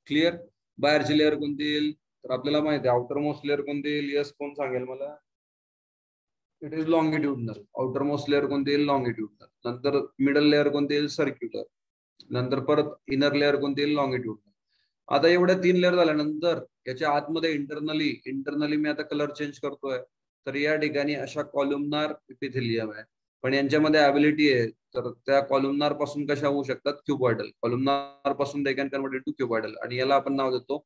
क्लिअर. बाहेरची लेअर कोणती येईल? तर आपल्याला माहिती आहे आउटर मोस्ट लेअर कोणती येईल? यस, कोण सांगेल मला? It is longitudinal. Outer most layer कोणती येईल? लॉंगिट्युडनल. नंतर मिडल लेअर कोणती येईल? सर्क्युलर. नंतर परत इनर लेअर कोणती येईल? लॉंगिट्युडनल. आता एवढ्या 3 लेअर झाल्यानंतर याच्या आतमध्ये इंटरनली मी आता कलर चेंज करतोय. तर या ठिकाणी अशा कॉलुमनार इपिथेलियम आहे, पण यांच्यामध्ये ॲबिलिटी आहे. तर त्या कॉलुमनार पासून कशा होऊ शकतात? क्युबॉइडल. कॉलुमनार पासून दे कॅन कन्वर्ट इनटू क्युबॉइडल. आणि याला आपण नाव देतो,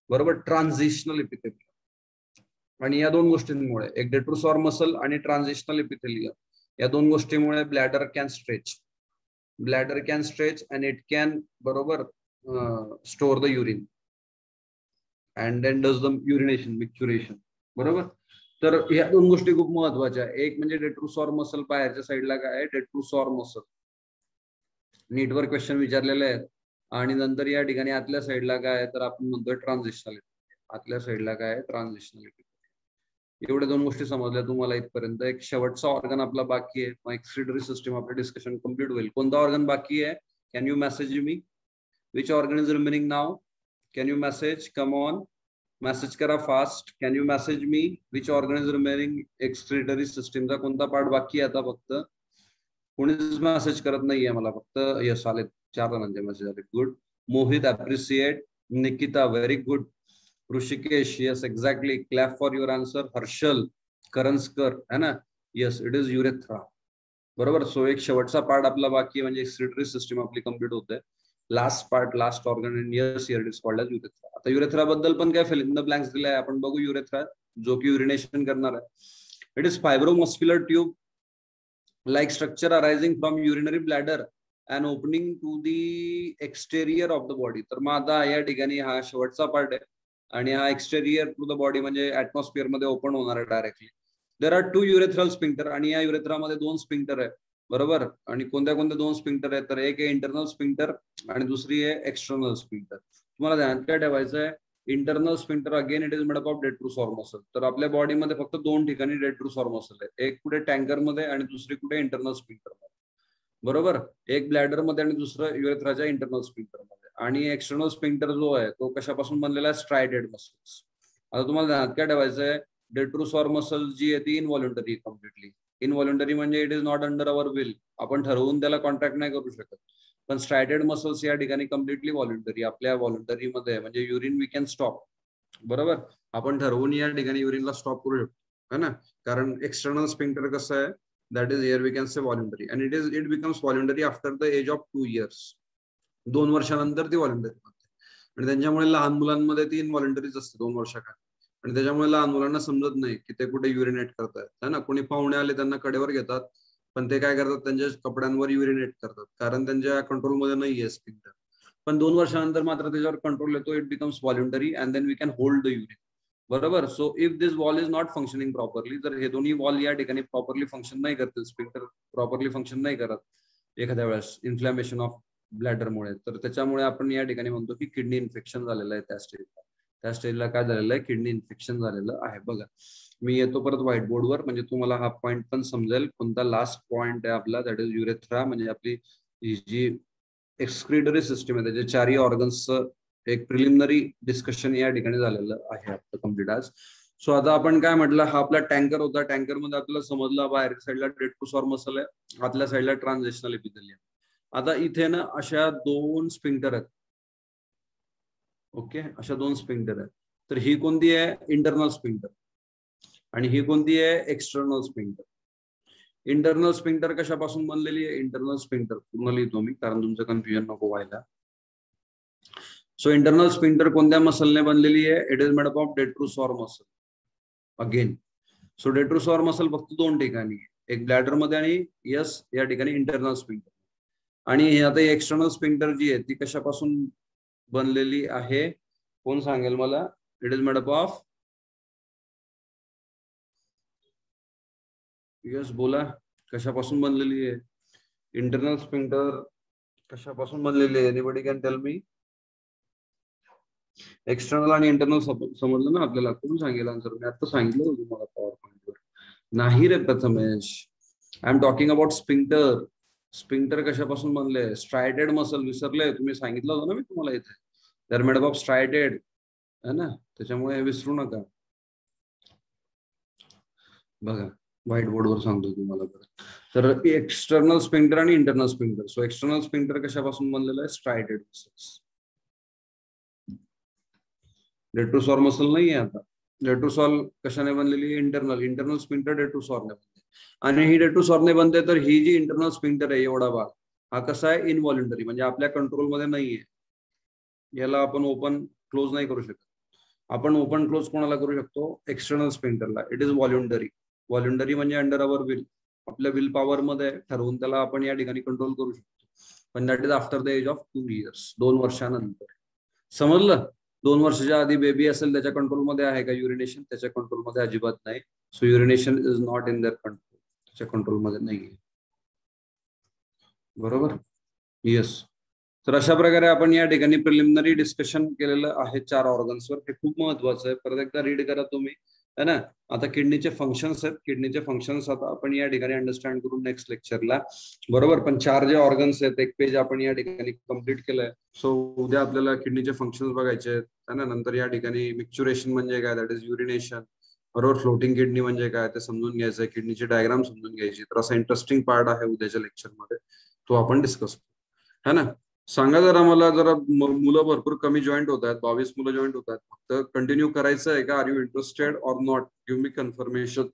बरोबर, ट्रान्झिशनल इपिथेलियम. आणि या दोन गोष्टींमुळे, एक डेट्रोसॉर मसल आणि ट्रान्झिशनल इपिथेलियम, या दोन गोष्टींमुळे bladder can stretch and it can, बरोबर, store the urine and then does the urination, micturition, बरोबर. तर ह्या दोन गोष्टी खूप महत्वाच्या. एक म्हणजे डेट्रोसॉर मसल, बाहेरच्या साईडला काय आहे? Detrusor muscle. नीटवर क्वेश्चन विचारलेले आहेत. आणि नंतर या ठिकाणी आतल्या साईडला काय आहे? तर आपण म्हणतोय ट्रान्झिशनल. आतल्या साईडला काय आहे? ट्रान्झिशनल. एवढ्या दोन गोष्टी समजल्या तुम्हाला इथपर्यंत. एक शेवटचा ऑर्गन आपला बाकी आहे, मग एक्सक्रीटरी सिस्टम आपलं डिस्कशन कम्प्लीट होईल. कोणता ऑर्गन बाकी आहे? Can you message me? Which organ is remaining नाव? Can you message? Come on, message करा fast. Can you message me? Which organ is remaining? Excretory सिस्टमचा कोणता पार्ट बाकी आहे आता? फक्त कोणीच मेसेज करत नाहीये मला. फक्त यस आले, 4 जणांचे मेसेज आले. Good. Mohit appreciate. Nikita very good. Rishikesh yes exactly, clap for your answer. Harshal Karanjkar है ना, यस इट इज युरेथ्रा, बरोबर. सो एक शेवटचा पार्ट आपला बाकी आहे, म्हणजे एक्सक्रीटरी सिस्टम आपली कंप्लीट होते. Last part, last organ, and yes here it is called as urethra. आता युरेथ्रा बद्दल पण काय फिल इन द ब्लँक्स दिलाय, आपण बघू. युरेथ्रा जो की युरिनेशन करणार आहे. It is fibromuscular tube like structure arising from urinary bladder and opening to the exterior of the body. तर मग आता या ठिकाणी हा शेवटचा पार्ट आहे आणि हा एक्सटेरियर टू द बॉडी म्हणजे ऍटमॉस्फिअर मध्ये ओपन होणार आहे directly. There are 2 urethral sphincter आणि या युरेथ्रामध्ये 2 स्पिंक्टर आहे, बरोबर. आणि कोणत्या 2 स्पिंक्टर आहेत? तर एक आहे इंटरनल स्पिंक्टर आणि दुसरी आहे एक्सटर्नल स्पिंक्टर. तुम्हाला ध्यानात काय ठेवायचं आहे? Internal sphincter again it is made up of detrusor muscle. तर आपल्या बॉडीमध्ये फक्त 2 ठिकाणी डेट्रोसॉर मसल आहे, एक कुठे टँकर मध्ये आणि दुसरी कुठे इंटरनल स्पिंक्टर मध्ये, बरोबर. एक ब्लॅडर मध्ये आणि दुसरं युरेथ्राच्या इंटरनल स्पिंक्टर मध्ये. आणि एक्सटर्नल स्पिंक्टर जो आहे तो कशापासून बनलेला आहे? स्ट्रायडेड मसल्स. आता तुम्हाला ध्यानात काय ठेवायचं आहे? डेट्रोसॉर मसल जी आहे ती इनव्हॉलंटरी, कम्प्लिटली इनव्हॉलंटरी, म्हणजे it is not under our will. आपण ठरवून त्याला कॉन्ट्रॅक्ट नाही करू शकत. पण स्ट्रायडेड मसल्स या ठिकाणी कम्प्लिटली व्हॉलंटरी, आपल्या व्हॉलंटरी मध्ये, म्हणजे युरिन वी कॅन स्टॉप, बरोबर. आपण ठरवून या ठिकाणी युरिनला स्टॉप करू शकतो, है ना. कारण एक्सटर्नल स्पिंक्टर कसं आहे? That is here we can say voluntary and it becomes voluntary after the age of 2 years. 2 वर्षानंतर ती व्हॉलंटरी होते. आणि त्यांच्यामुळे लहान मुलांमध्ये ती इनव्हॉलंटरीच असते 2 वर्षाखाली. आणि त्याच्यामुळे लहान मुलांना समजत नाही की ते कुठे युरिनेट करतात, है ना. कोणी पाहुणे आले त्यांना कडेवर घेतात, पण ते काय करतात? त्यांच्या कपड्यांवर युरिनेट करतात, कारण त्यांच्या कंट्रोलमध्ये नाहीये स्पिंक्टर. पण 2 वर्षानंतर मात्र त्याच्यावर कंट्रोल येतो. It becomes voluntary and then we can hold the urine, बरोबर. So if this wall is not functioning properly, तर हे दोन्ही वॉल या ठिकाणी प्रॉपरली फंक्शन नाही करतील, स्पिंक्टर प्रॉपरली फंक्शन नाही करत, एखाद्या वेळेस इन्फ्लॅमेशन ऑफ ब्लॅडरमुळे, तर त्याच्यामुळे आपण या ठिकाणी म्हणतो की किडनी इन्फेक्शन झालेलं आहे त्या स्टेजला काय झालेलं आहे, किडनी इन्फेक्शन झालेलं आहे. बघा मी येतो परत व्हाईट बोर्डवर, म्हणजे तुम्हाला हा पॉईंट पण समजेल कोणता लास्ट पॉईंट आहे आपला, दॅट इज युरेथ्रा, म्हणजे आपली जी एक्सक्रीटरी सिस्टम आहे त्याच्या चारही ऑर्गन्सचं एक प्रिलिमिनरी डिस्कशन या ठिकाणी झालेलं आहे आपलं कम्प्लीट आज. सो आता आपण काय म्हटलं, हा आपला टँकर होता, टँकर मध्ये आपल्याला समजलं बाहेर साईडला डेट्रोसॉर मसल आहे, आतल्या साईडला ट्रान्झिशनल एपिथेलियम. आता इथे ना अशा दोन स्पिंक्टर आहेत. ओके, अशा दोन स्पिंक्टर आहेत. तर ही कोणती आहे, इंटरनल स्पिंक्टर, आणि ही कोणती आहे, एक्सटर्नल स्पिंक्टर. इंटरनल स्पिंक्टर कशापासून बनलेली आहे, इंटरनल स्पिंक्टर पूर्ण लिहितो मी कारण तुमचं कन्फ्युजन नको व्हायला. सो इंटरनल स्पिंक्टर कोणत्या मसलने बनलेली आहे, it is made up of detrusor muscle again. So detrusor muscle फक्त दोन ठिकाणी, एक ब्लॅडर मध्ये आणि यस या ठिकाणी इंटरनल स्पिंक्टर. आणि आता एक्सटर्नल स्पिंक्टर जी आहे ती कशापासून बनलेली आहे, कोण सांगेल मला, it is made up of, yes बोला, कशापासून बनलेली आहे इंटरनल स्पिंक्टर, कशापासून बनलेली आहे, anybody can tell me. External आणि इंटरनल समजलं ना आपल्याला, कोण सांगेल आन्सर, मी आता सांगितलं तुम्हाला पॉवर पॉईंटवर. नाही रे Prathamesh, I am talking about sphincter. Sphincter कशापासून बनले, स्ट्रायटेड मसल, विसरले तुम्ही, सांगितलं होतं ना मी तुम्हाला इथे, दर मेड अप ऑफ स्ट्रायटेड है ना, त्याच्यामुळे हे विसरू नका. बघा व्हाईट बोर्डवर सांगतो तुम्हाला परत. तर एक्सटर्नल स्पिंक्टर आणि internal sphincter. So external sphincter कशापासून बनलेलं आहे, स्ट्रायटेड मसल्स. डेट्रोसॉर मसल नाही आहे आता, डेट्रोसॉल कशाने बनलेली आहे, इंटरनल स्पिंक्टर डेट्रोसॉरने बनते. आणि ही डेट्रोसॉरने बनते, तर ही जी इंटरनल स्पिंक्टर आहे एवढा भाग, हा कसा आहे, इनव्हॉलंटरी, म्हणजे आपल्या कंट्रोलमध्ये नाहीये. याला आपण ओपन क्लोज नाही करू शकत. आपण ओपन क्लोज कोणाला करू शकतो, एक्सटर्नल स्पिंक्टरला. It is voluntary. व्हॉलंटरी म्हणजे अंडर अवर विल, आपल्या विल पॉवर मध्ये ठरवून त्याला आपण या ठिकाणी कंट्रोल करू शकतो. पण that is after the age of 2 years, 2 वर्षानंतर. समजलं. 2 वर्षाच्या आधी बेबी असेल त्याच्या कंट्रोलमध्ये आहे का युरिनेशन, त्याच्या कंट्रोलमध्ये अजिबात नाही. So urination is not in their control, त्याच्या कंट्रोलमध्ये नाहीये. बरोबर, येस. तर अशा प्रकारे आपण या ठिकाणी प्रिलिमिनरी डिस्कशन केलेलं आहे 4 ऑर्गन्सवर. हे खूप महत्वाचं आहे, परत एकदा रीड करा तुम्ही, है ना. आता किडनीचे फंक्शन्स आहेत, किडनीचे फंक्शन्स आता आपण या ठिकाणी अंडरस्टँड करू नेक्स्ट लेक्चरला. बरोबर, पण 4 जे ऑर्गन्स आहेत, एक पेज आपण या ठिकाणी कम्प्लीट केलंय. सो उद्या आपल्याला किडनीचे फंक्शन्स बघायचे आहेत, है ना. नंतर या ठिकाणी मिक्च्युरेशन म्हणजे काय, दॅट इज युरिनेशन. बरोबर, फ्लोटिंग किडनी म्हणजे काय ते समजून घ्यायचंय, किडनीची डायग्राम समजून घ्यायची. तर असा इंटरेस्टिंग पार्ट आहे उद्याच्या लेक्चरमध्ये, तो आपण डिस्कस करू, है ना. सांगा जरा मला, जरा मुलं भरपूर कमी जॉईंट होत आहेत, 22 मुलं जॉईंट होत आहेत. फक्त कंटिन्यू करायचं आहे का, are you interested or not, give me confirmation.